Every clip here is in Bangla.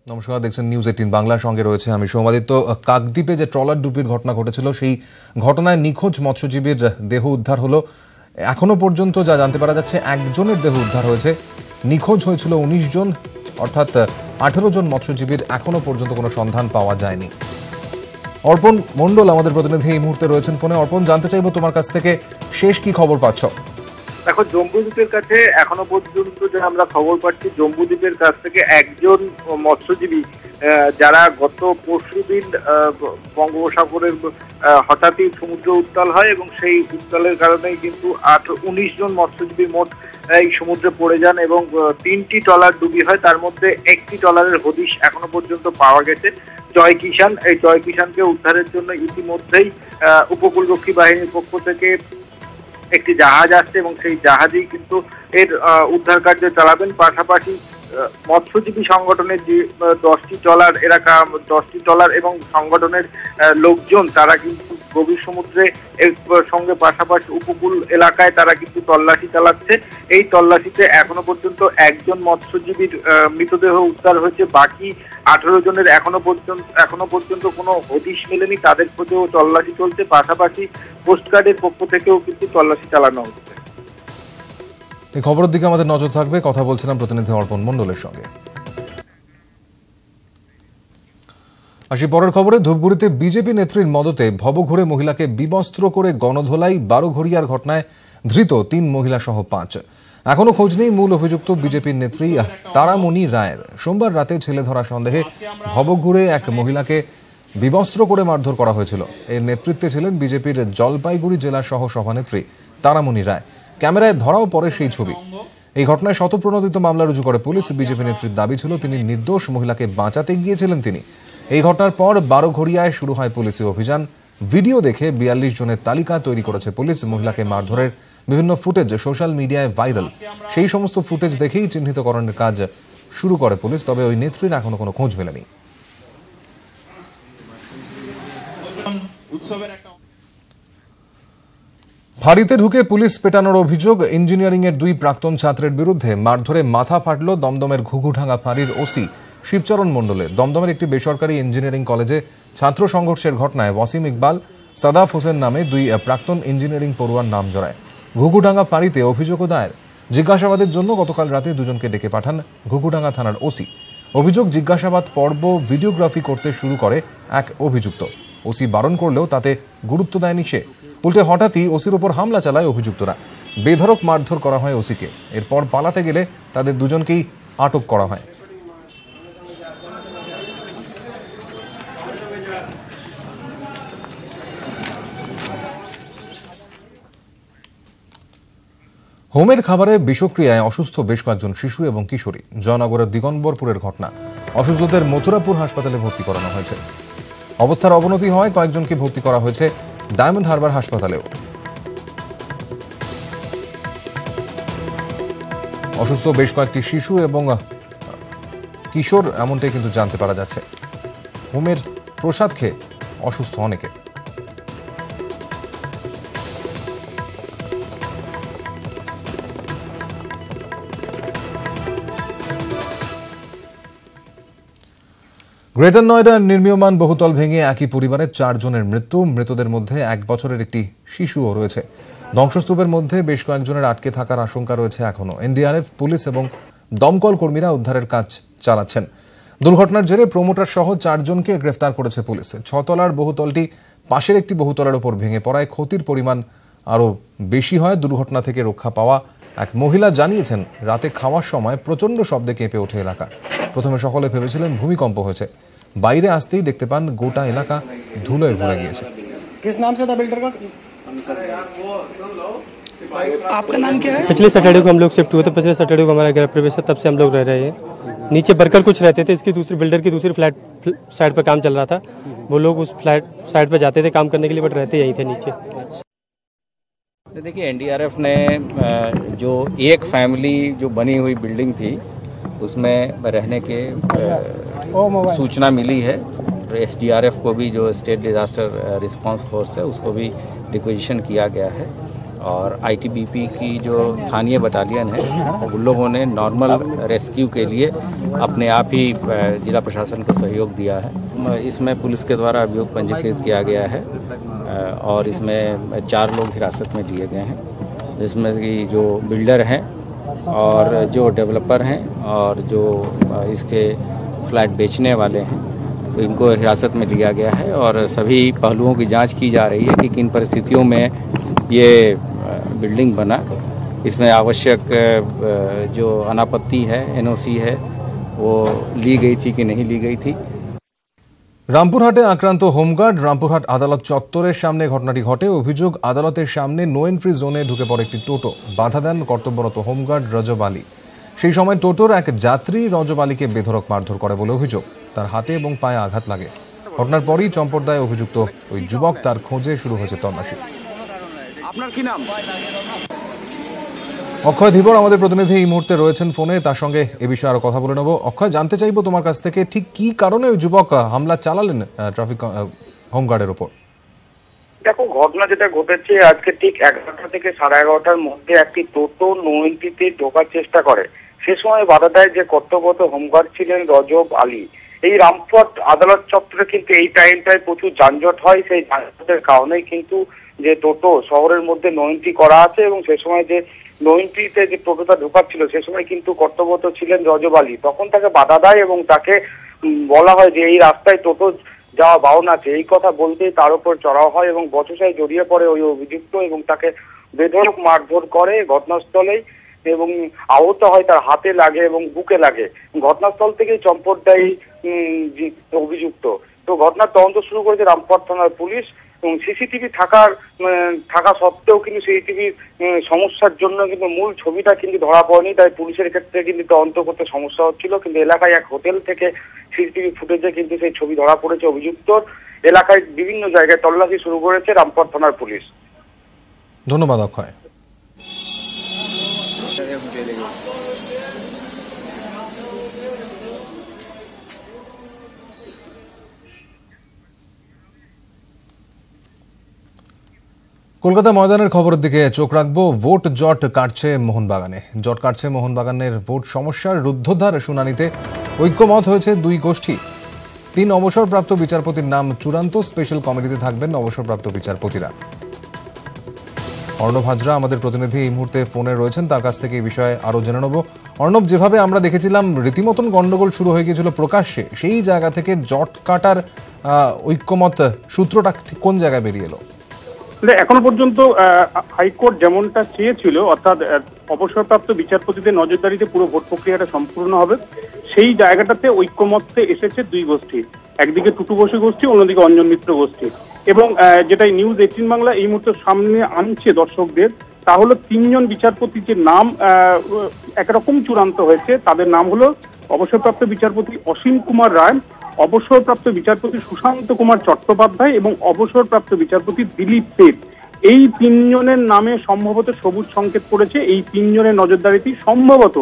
নমস্কার, দেখছেন নিউজ 18 বাংলার সঙ্গে রয়েছে আমি সৌমাদিত্য। কাকদ্বীপে যে ট্রলার ডুবির ঘটনা ঘটেছিল, সেই ঘটনায় নিখোঁজ মৎস্যজীবীর দেহ উদ্ধার হলো। এখনো পর্যন্ত যা জানতে পারা যাচ্ছে, একজনের দেহ উদ্ধার হয়েছে। নিখোঁজ হয়েছিল 19 জন, অর্থাৎ 18 জন মৎস্যজীবীর এখনো পর্যন্ত কোনো সন্ধান পাওয়া যায়নি। অর্পণ মণ্ডল আমাদের প্রতিনিধি এই মুহূর্তে রয়েছেন ফোনে। অর্পণ, জানতে চাইবো তোমার কাছ থেকে শেষ কি খবর পাচ্ছ? দেখো, জম্বুদ্বীপের কাছে এখনো পর্যন্ত যে আমরা খবর পাচ্ছি, জম্বুদ্বীপের কাছ থেকে একজন মৎস্যজীবী যারা গত পরশুদিন বঙ্গোপসাগরের হঠাৎই সমুদ্র উত্তাল হয় এবং সেই উত্তালের কারণেই কিন্তু 19 জন মৎস্যজীবী মোট এই সমুদ্রে পড়ে যান এবং 3টি ট্রলার ডুবি হয়। তার মধ্যে একটি ট্রলারের হদিশ এখনো পর্যন্ত পাওয়া গেছে, জয় কিষান। এই জয় কিষানকে উদ্ধারের জন্য ইতিমধ্যেই উপকূলরক্ষী বাহিনীর পক্ষ থেকে একটি জাহাজ আসছে এবং সেই জাহাজেই কিন্তু এর উদ্ধার কার্য চালাবেন। পাশাপাশি মৎস্যজীবী সংগঠনের যে 10টি ট্রলার এবং সংগঠনের লোকজন, তারা কিন্তু গভীর সমুদ্রে এর সঙ্গে পাশাপাশি উপকূল এলাকায় তারা কিন্তু তল্লাশি চালাচ্ছে। এই তল্লাশিতে এখনো পর্যন্ত একজন মৎস্যজীবীর মৃতদেহ উদ্ধার হয়েছে। বাকি 18 জনের এখনো পর্যন্ত কোনো হদিশ মেলেনি, তাদের খোঁজেও তল্লাশি চলছে। পাশাপাশি কোস্টগার্ডের পক্ষ থেকেও কিন্তু তল্লাশি চালানো হচ্ছে। এই খবরের দিকে আমাদের নজর থাকবে। কথা বলছিলাম প্রতিনিধি অর্পণ মণ্ডলের সঙ্গে। আসি পরের খবরে। ধূপগুড়িতে বিজেপি নেত্রীর মদতে ভবঘুরে মহিলাকে বিবস্ত্র করে গণধোলাই, 12 ঘড়িয়ার ঘটনায় ধৃত 3 মহিলা সহ 5। এখনো খোঁজ নেই মূল অভিযুক্ত বিজেপির নেত্রী তারামণি রায়ের। সোমবার রাতে ছেলে ধরা সন্দেহে ভবঘুরে এক মহিলাকে বিবস্ত্র করে মারধর করা হয়েছিল। এর নেতৃত্বে ছিলেন বিজেপির জলপাইগুড়ি জেলা সহ সভানেত্রী তারামণি রায়। ক্যামেরায় ধরাও পড়ে সেই ছবি। এই ঘটনায় শতপ্রণোদিত মামলা রুজু করে পুলিশ। বিজেপি নেত্রীর দাবি ছিল তিনি নির্দোষ, মহিলাকে বাঁচাতে গিয়েছিলেন তিনি। এই ঘটনার পর 12 ঘড়িয়ায় শুরু হয় পুলিশি অভিযান। ভিডিও দেখে 42 জনের তালিকা তৈরি করেছে পুলিশ। মহিলাকে মারধরের বিভিন্ন ফুটেজ সোশ্যাল মিডিয়ায় ভাইরাল। সেই সমস্ত ফুটেজ দেখেই চিহ্নিতকরণের কাজ শুরু করে পুলিশ। তবে ওই নেত্রীর এখনো কোনো খোঁজ মেলেনি। ফাঁড়িতে ঢুকে পুলিশ পেটানোর অভিযোগ। ইঞ্জিনিয়ারিং এর 2 প্রাক্তন ছাত্রের বিরুদ্ধে মারধরে মাথা ফাটল দমদমের ঘুঘুডাঙ্গা ফাঁড়ির ওসি শিবচরণ মণ্ডলের। দমদমের একটি বেসরকারি ইঞ্জিনিয়ারিং কলেজে ছাত্র সংঘর্ষের ঘটনায় ওয়াসিম ইকবাল, সাদাফ হোসেন নামে 2 প্রাক্তন ইঞ্জিনিয়ারিং পড়ুয়ার নাম জড়ায়। ঘুঘুডাঙ্গা ফাঁড়িতে অভিযোগও দায়ের। জিজ্ঞাসাবাদের জন্য গতকাল রাতে 2 জনকে ডেকে পাঠান ঘুঘুডাঙ্গা থানার ওসি। অভিযোগ, জিজ্ঞাসাবাদ পর্ব ভিডিওগ্রাফি করতে শুরু করে এক অভিযুক্ত। ওসি বারণ করলেও তাতে গুরুত্ব দেয়নি সে। উল্টে হঠাৎই ওসির উপর হামলা চালায় অভিযুক্তরা। বেধড়ক মারধর করা হয় ওসিকে। এরপর পালাতে গেলে তাদের 2 জনকেই আটক করা হয়। হোমের খাবারে বিষক্রিয়ায় অসুস্থ বেশ কয়েকজন শিশু এবং কিশোরী। জয়নগরের দিগম্বরপুরের ঘটনা। অসুস্থদের মথুরাপুর হাসপাতালে ভর্তি করানো হয়েছে। অবস্থার অবনতি হয় কয়েকজনকে ভর্তি করা হয়েছে ডায়মন্ড হারবার হাসপাতালেও। অসুস্থ বেশ কয়েকটি শিশু এবং কিশোর, এমনটাই কিন্তু জানতে পারা যাচ্ছে। হোমের প্রসাদ খেয়ে অসুস্থ অনেকে। গ্রেটার নয়ডার নির্মীয়মান বহুতল ভেঙে একই পরিবারের 4 জনের মৃত্যু। মৃতদের মধ্যে 1 বছরের একটি শিশুও রয়েছে। ধ্বংসস্তূপের মধ্যে বেশ কয়েকজনের আটকে থাকার আশঙ্কা রয়েছে এখনো। এনডিআরএফ, পুলিশ এবং দমকল কর্মীরা উদ্ধারের কাজ চালাচ্ছেন। দুর্ঘটনার জেরে প্রমোটার সহ 4 জনকে গ্রেফতার করেছে পুলিশ। 6 তলার বহুতলটি পাশের একটি বহুতলার উপর ভেঙে পড়ায় ক্ষতির পরিমাণ আরও বেশি হয়। দুর্ঘটনা থেকে রক্ষা পাওয়া এক মহিলা জানিয়েছেন, রাতে খাওয়ার সময় প্রচণ্ড শব্দে কেঁপে ওঠে এলাকা। প্রথমে সকলে ভেবেছিলেন ভূমিকম্প হয়েছে। বাইরে আসতেই দেখতে পান গোটা এলাকা ধুলোয় ভরে গিয়েছে। किस नाम से था बिल्डर का? आपका नाम क्या है? पिछले सैटरडे को हम लोग शिफ्ट हुए थे। पिछले सैटरडे को हमारा गृह प्रवेश है, तब से हम लोग रह रहे हैं। नीचे वर्कर कुछ रहते थे, इसकी दूसरी बिल्डर की दूसरी फ्लैट साइड पर काम चल रहा था। वो लोग उस फ्लैट साइड पर जाते थे काम करने के लिए, बट रहते यहीं थे नीचे। देखिए, एनडीआरएफ ने जो एक फैमिली जो बनी हुई बिल्डिंग थी उसमें रहने के सूचना मिली है। एसडीआरएफ को भी, जो स्टेट डिजास्टर रिस्पांस फोर्स है, उसको भी रिक्वेजिशन किया गया है और आईटीबीपी की जो स्थानीय बटालियन है उन लोगों ने नॉर्मल रेस्क्यू के लिए अपने आप ही जिला प्रशासन को सहयोग दिया है। इसमें पुलिस के द्वारा अभियोग पंजीकृत किया गया है और इसमें 4 लोग हिरासत में लिए गए हैं, जिसमें कि जो बिल्डर हैं और जो डेवलपर हैं और जो इसके फ्लैट बेचने वाले हैं, तो इनको हिरासत में लिया गया है और सभी पहलुओं की जांच की जा रही है कि किन परिस्थितियों में ये बिल्डिंग बना, इसमें आवश्यक जो अनापत्ति है, एनओसी है, वो ली गई थी कि नहीं ली गई थी। রামপুরহাটে আক্রান্ত হোমগার্ড রামপুরহাট আদালত চত্বরের সামনে ঘটনাটি ঘটে। অভিযোগ, আদালতের সামনে নো এন্ট্রি জোনে ঢুকে পড়ে একটি টোটো। বাধা দেন কর্তব্যরত হোমগার্ড রজব আলী। সেই সময় টোটোর এক যাত্রী রজব আলীকে বেধড়ক মারধর করে বলে অভিযোগ। তার হাতে এবং পায়ে আঘাত লাগে। ঘটনার পরই চম্পটদায় অভিযুক্ত ওই যুবক, তার খোঁজে শুরু হয়েছে তল্লাশি। আপনার কি নাম? অক্ষয় ধীবর আমাদের প্রতিনিধি এই মুহূর্তে রয়েছেন ফোনে, তার সঙ্গে এ বিষয়ে আরো কথা বলে নেব। অক্ষয়, জানতে চাইবো তোমার কাছ থেকে ঠিক কি কারণে ওই যুবক হামলা চালালেন ট্রাফিক হোমগার্ডের উপর? দেখো, ঘটনা যেটা ঘটেছে আজকে ঠিক 11টা থেকে 11:30টার মধ্যে একটি টোটো নো এন্ট্রিতে ঢোকার চেষ্টা করে। সে সময় বাধা দেয় যে কর্তব্যরত হোমগার্ড ছিলেন রজব আলী। এই রামপুরহাট আদালত চত্বরে কিন্তু এই টাইমটায় প্রচুর যানজট হয়, সেই যানজটের কারণেই কিন্তু যে টোটো শহরের মধ্যে নো এন্ট্রি করা আছে এবং সে সময় যে নো এন্ট্রিতে যে টোটোটা ঢোকাচ্ছিল সে সময় কিন্তু কর্তব্যরত ছিলেন রজব আলী। তখন তাকে বাধা দেয় এবং তাকে বলা হয় যে এই রাস্তায় টোটো যাওয়া বারণ আছে। এই কথা বলতেই তার উপর চড়াও হয় এবং বচসায় জড়িয়ে পড়ে ওই অভিযুক্ত এবং তাকে বেধড়ক মারধর করে ঘটনাস্থলেই এবং আহত হয়, তার হাতে লাগে এবং বুকে লাগে। ঘটনাস্থল থেকে চম্পট দেয় অভিযুক্ত। তো ঘটনার তদন্ত শুরু করেছে রামপুরহাট থানার পুলিশ এবং সিসিটিভি থাকা সত্ত্বেও কিন্তু সিসিটিভির সমস্যার জন্য কিন্তু মূল ছবিটা কিন্তু ধরা পড়েনি। তাই পুলিশের ক্ষেত্রে কিন্তু তদন্ত করতে সমস্যা হচ্ছিল, কিন্তু এলাকায় এক হোটেল থেকে সিসিটিভি ফুটেজে কিন্তু সেই ছবি ধরা পড়েছে অভিযুক্তর। এলাকায় বিভিন্ন জায়গায় তল্লাশি শুরু করেছে রামপুরহাট থানার পুলিশ। ধন্যবাদ অক্ষয়। কলকাতা ময়দানের খবরের দিকে চোখ রাখবো। ভোট জট কাটছে মোহনবাগানে। জট কাটছে মোহনবাগানের ভোট সমস্যার রুদ্ধদ্বার শুনানিতে ঐক্যমত হয়েছে 2 গোষ্ঠী। 3 অবসরপ্রাপ্ত বিচারপতির নাম চূড়ান্ত। স্পেশাল কমিটিতে থাকবেন অবসরপ্রাপ্ত বিচারপতিরা। অর্ণব হাজরা আমাদের প্রতিনিধি এই মুহূর্তে ফোনে রয়েছেন, তার কাছ থেকে এই বিষয়ে আরো জেনে নেব। অর্ণব, যেভাবে আমরা দেখেছিলাম রীতিমতন গন্ডগোল শুরু হয়ে গিয়েছিল প্রকাশ্যে, সেই জায়গা থেকে জট কাটার ঐক্যমত সূত্রটা ঠিক কোন জায়গায় বেরিয়ে এলো? এখনো পর্যন্ত হাইকোর্ট যেমনটা চেয়েছিল, অর্থাৎ অবসরপ্রাপ্ত বিচারপতিদের নজরদারিতে পুরো ভোট প্রক্রিয়াটা সম্পূর্ণ হবে, সেই জায়গাটাতে ঐক্যমত্যে এসেছে 2 গোষ্ঠী। একদিকে টুটু বসু গোষ্ঠী, অন্যদিকে অঞ্জন মিত্র গোষ্ঠী। এবং যেটা নিউজ 18 বাংলা এই মুহূর্তে সামনে আনছে দর্শকদের, তা হলো 3 জন বিচারপতি যে নাম একরকম চূড়ান্ত হয়েছে। তাদের নাম হলো অবসরপ্রাপ্ত বিচারপতি অসীম কুমার রায়, অবসরপ্রাপ্ত বিচারপতি সুশান্ত কুমার চট্টোপাধ্যায় এবং অবসরপ্রাপ্ত বিচারপতি দিলীপ সেঠ। এই 3 জনের নামে সম্ভবত সবুজ সংকেত পড়েছে। এই 3 জনের নজরদারিতেই সম্ভবত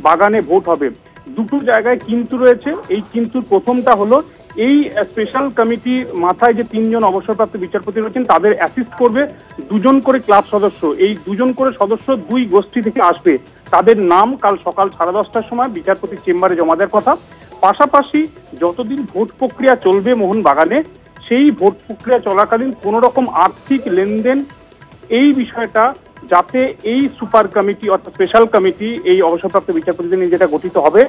বাগানে ভোট হবে। 2টো জায়গায় কিন্তু রয়েছে। এই কিন্তু প্রথমটা হলো এই স্পেশাল কমিটির মাথায় যে 3 জন অবসরপ্রাপ্ত বিচারপতি রয়েছেন তাদের অ্যাসিস্ট করবে 2 জন করে ক্লাব সদস্য। এই 2 জন করে সদস্য 2 গোষ্ঠী থেকে আসবে। তাদের নাম কাল সকাল 10:30টার সময় বিচারপতির চেম্বারে জমা দেওয়ার কথা। পাশাপাশি যতদিন ভোট প্রক্রিয়া চলবে মোহনবাগানে, সেই ভোট প্রক্রিয়া চলাকালীন কোন রকম আর্থিক লেনদেন এই বিষয়টা যাতে এই সুপার কমিটি অর্থাৎ স্পেশাল কমিটি এই অবসরপ্রাপ্ত বিচারপতিদের নিয়ে যেটা গঠিত হবে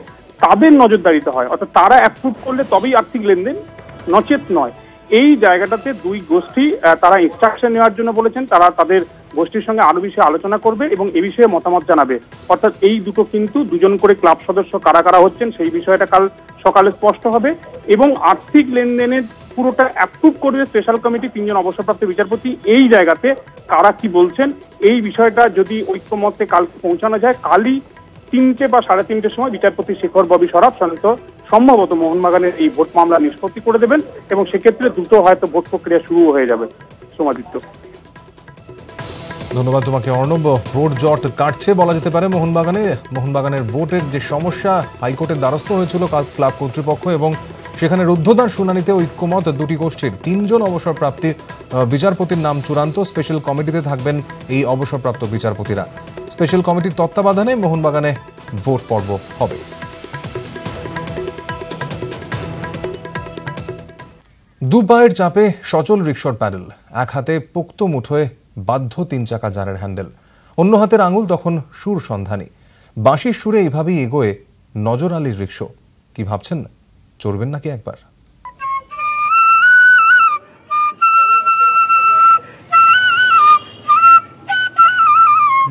তাদের নজরদারিতে হয়, অর্থাৎ তারা অ্যাপ্রুভ করলে তবেই আর্থিক লেনদেন, নচেত নয়। এই জায়গাটাতে 2 গোষ্ঠী তারা ইনস্ট্রাকশন নেওয়ার জন্য বলেছেন। তারা তাদের গোষ্ঠীর সঙ্গে আরো বিষয়ে আলোচনা করবে এবং এ বিষয়ে মতামত জানাবে। অর্থাৎ এই দুটো কিন্তু 2 জন করে ক্লাব সদস্য কারা কারা হচ্ছেন সেই বিষয়টা কাল সকালে স্পষ্ট হবে এবং আর্থিক লেনদেনের পুরোটা অ্যাপ্রুভ করবে স্পেশাল কমিটি 3 জন অবসরপ্রাপ্ত বিচারপতি। এই জায়গাতে কারা কি বলছেন এই বিষয়টা যদি ঐক্যমত্যে কালকে পৌঁছানো যায়, কালই 3টে বা 3:30টার সময় বিচারপতি শেখর ববি সরাফ সম্ভবত মোহনবাগানের এই ভোট মামলা নিষ্পত্তি করে দেবেন এবং সেক্ষেত্রে দ্রুত হয়তো ভোট প্রক্রিয়া শুরু হয়ে যাবে। সোমাদিত্য, ধন্যবাদ তোমাকে অর্ণব। ভোট জট কাটছে বলা যেতে পারে মোহনবাগানের ভোটের যে সমস্যা হাইকোর্টের দ্বারস্থ হয়েছিল ক্লাব কর্তৃপক্ষ এবং সেখানে রুদ্ধদ্বার শুনানিতে ঐক্যমত দুটি গোষ্ঠীর 3 জন অবসরপ্রাপ্ত বিচারপতির নাম চূড়ান্ত। স্পেশাল কমিটিতে থাকবেন এই অবসরপ্রাপ্ত বিচারপতিরা। স্পেশাল কমিটির তত্ত্বাবধানে মোহনবাগানে ভোট পর্ব হবে। দু পায়ের চাপে সচল রিকশার প্যাডেল, এক হাতে পোক্ত মুঠোয় বাধ্য 3 চাকা জারের হ্যান্ডেল, অন্য হাতের আঙুল তখন সুর সন্ধানী। বাঁশির সুরে এইভাবেই এগোয় নজর আলীর রিকশা। কি ভাবছেন, চড়বেন নাকি একবার?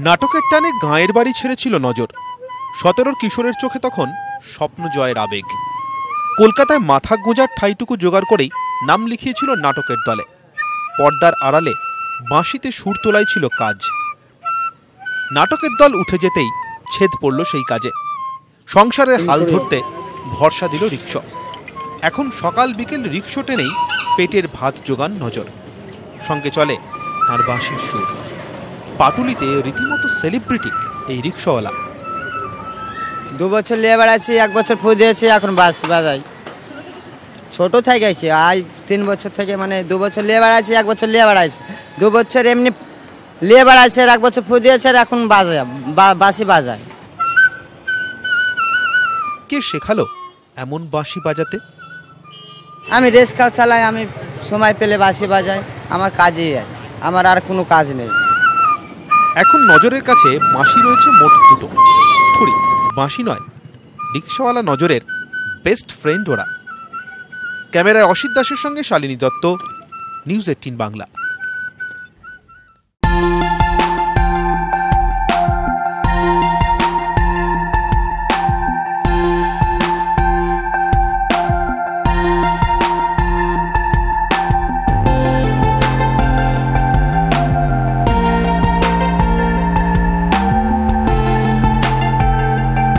নাটকের টানে গাঁয়ের বাড়ি ছেড়েছিল নজর। 17 কিশোরের চোখে তখন স্বপ্ন জয়ের আবেগ। কলকাতায় মাথা গোঁজার ঠাইটুকু জোগাড় করেই নাম লিখিয়েছিল নাটকের দলে। পর্দার আড়ালে বাঁশিতে সুর তোলাই ছিল কাজ। নাটকের দল উঠে যেতেই ছেদ পড়ল সেই কাজে। সংসারের হাল ধরতে ভরসা দিল রিকশা। এখন সকাল বিকেল রিকশা টেনেই পেটের ভাত জোগান নজর। সঙ্গে চলে তার বাঁশির সুর। পাটুলিতে রীতিমতো সেলিব্রিটি এই রিকশাওয়ালা। 2 বছর লেবার আছে, 1 বছর ফু দিয়েছি, এখন বাস বাজাই। ছোট থেকে কি আজ 3 বছর থেকে, মানে 2 বছর লেবার আছে, 1 বছর লেবার আছে, 2 বছর এমনি লেবার আছে, 1 বছর ফু দিয়েছে, এখন বাঁশি বাজায়। কে শেখালো এমন বাঁশি বাজাতে? আমি রেস্কাও চালাই, আমি সময় পেলে বাঁশি বাজাই, আমার কাজই আছে, আমার আর কোনো কাজ নেই। এখন নজরের কাছে বাঁশি রয়েছে মোট 2টো। থুড়ি বাঁশি নয়, রিকশাওয়ালা নজরের বেস্ট ফ্রেন্ড ওরা। ক্যামেরায় অসিত দাসের সঙ্গে শালিনী দত্ত, নিউজ 18 বাংলা।